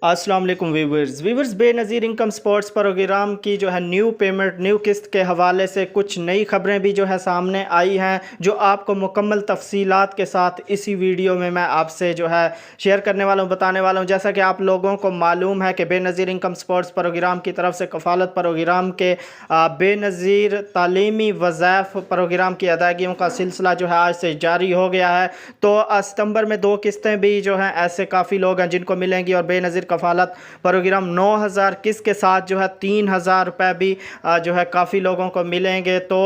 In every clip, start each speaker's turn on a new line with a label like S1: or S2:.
S1: अस्सलाम वालेकुम viewers Benazir income support programme की जो है न्यू पेमेंट न्यू किस्त के हवाले से कुछ नई खबरें भी जो है सामने आई हैं, जो आपको मुकम्मल तफसीलात के साथ इसी वीडियो में मैं आपसे जो है शेयर करने वाला हूँ, बताने वाला हूँ। जैसा कि आप लोगों को मालूम है कि बेनज़ीर इनकम स्पोर्ट्स प्रोग्राम की तरफ से कफ़ालत प्रोग्राम के बेनज़ीर तालीमी वज़ाइफ प्रोग्राम की अदायगियों का सिलसिला जो है आज से जारी हो गया है। तो सितंबर में 2 किस्तें भी जो हैं ऐसे काफ़ी लोग हैं जिनको मिलेंगी, और बेनज़ीर कफ़ालत प्रोग्राम 9,000 किस्त के साथ जो है 3,000 रुपये भी जो है काफ़ी लोगों को मिलेंगे। तो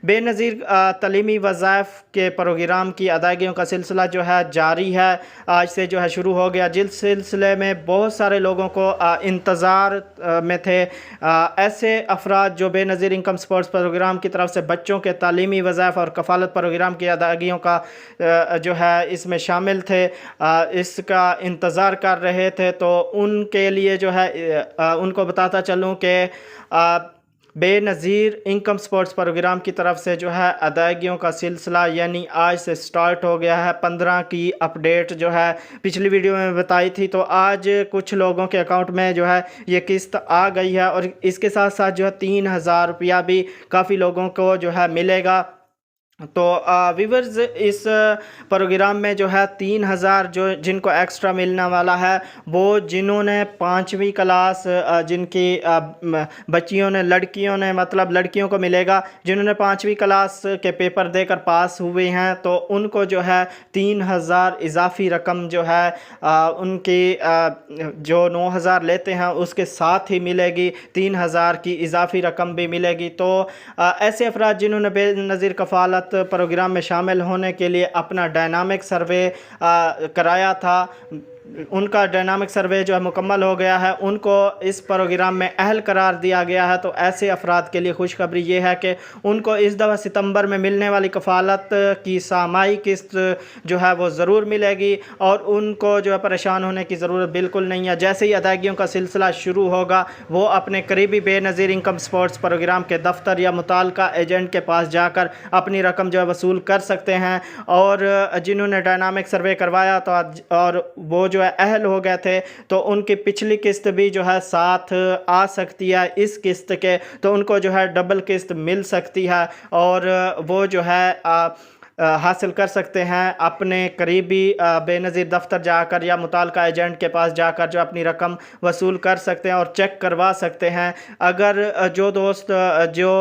S1: बेनज़ीर तालीमी वज़ाइफ के प्रोग्राम की अदायगियों का सिलसिला जो है जारी है, आज से जो है शुरू हो गया, जिस सिलसिले में बहुत सारे लोगों को इंतज़ार में थे। ऐसे अफराद जो बेनज़ीर इनकम स्पोर्ट्स प्रोग्राम की तरफ से बच्चों के तालीमी वज़ाइफ और कफ़ालत प्रोग्राम की अदायगियों का जो है इसमें शामिल थे, इसका इंतज़ार कर रहे थे, तो उनके लिए जो है उनको बताता चलूँ कि बेनज़ीर इनकम स्पोर्ट्स प्रोग्राम की तरफ से जो है अदायगियों का सिलसिला यानी आज से स्टार्ट हो गया है। 15 की अपडेट जो है पिछली वीडियो में बताई थी, तो आज कुछ लोगों के अकाउंट में जो है ये किस्त आ गई है, और इसके साथ साथ जो है 3,000 रुपया भी काफ़ी लोगों को जो है मिलेगा। तो व्यूअर्स इस प्रोग्राम में जो है 3,000 जो जिनको एक्स्ट्रा मिलने वाला है, वो जिन्होंने 5वीं क्लास जिनकी बच्चियों ने लड़कियों ने मतलब लड़कियों को मिलेगा, जिन्होंने 5वीं क्लास के पेपर देकर पास हुए हैं, तो उनको जो है 3,000 इजाफ़ी रकम जो है उनकी जो 9,000 लेते हैं उसके साथ ही मिलेगी, 3,000 की इजाफ़ी रकम भी मिलेगी। तो ऐसे अफराद जिन्होंने बेनज़ीर कफ़ालत प्रोग्राम में शामिल होने के लिए अपना डायनामिक सर्वे कराया था, उनका डायनामिक सर्वे जो है मुकम्मल हो गया है, उनको इस प्रोग्राम में अहल करार दिया गया है। तो ऐसे अफराद के लिए खुशखबरी ये है कि उनको इस दफ़ा सितंबर में मिलने वाली कफ़ालत की सामाई किस्त जो है वो ज़रूर मिलेगी, और उनको जो है परेशान होने की ज़रूरत बिल्कुल नहीं है। जैसे ही अदायगियों का सिलसिला शुरू होगा, वो अपने करीबी बेनज़ीर इनकम स्पोर्ट्स प्रोग्राम के दफ्तर या मुताल्लिका एजेंट के पास जाकर अपनी रकम जो है वसूल कर सकते हैं। और जिन्होंने डायनामिक सर्वे करवाया तो और वो जो है अहल हो गए थे, तो उनकी पिछली किस्त भी जो है साथ आ सकती है इस किस्त के, तो उनको जो है डबल किस्त मिल सकती है, और वो जो है हासिल कर सकते हैं अपने करीबी बेनज़ीर दफ्तर जाकर या मुताल्लिका एजेंट के पास जाकर जो अपनी रकम वसूल कर सकते हैं और चेक करवा सकते हैं। अगर जो दोस्त जो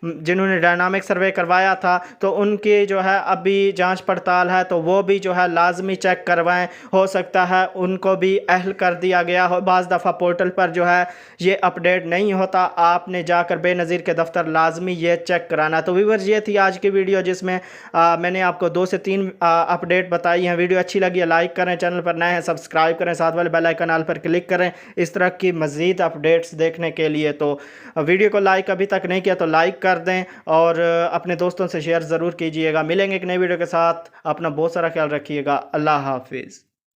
S1: जिन्होंने डायनामिक सर्वे करवाया था, तो उनकी जो है अभी जांच पड़ताल है, तो वो भी जो है लाजमी चेक करवाएं, हो सकता है उनको भी अहल कर दिया गया हो। बाज़ दफ़ा पोर्टल पर जो है ये अपडेट नहीं होता, आपने जाकर बेनज़ीर के दफ्तर लाजमी ये चेक कराना। तो व्यूअर्स ये थी आज की वीडियो, जिसमें मैंने आपको 2 से 3 अपडेट बताई हैं। वीडियो अच्छी लगी है लाइक करें, चैनल पर नए हैं सब्सक्राइब करें, साथ वाले बेल आइकन ऑल पर क्लिक करें इस तरह की मज़ीद अपडेट्स देखने के लिए। तो वीडियो को लाइक अभी तक नहीं किया तो लाइक कर दें, और अपने दोस्तों से शेयर ज़रूर कीजिएगा। मिलेंगे एक नई वीडियो के साथ, अपना बहुत सारा ख्याल रखिएगा। अल्लाह हाफिज़।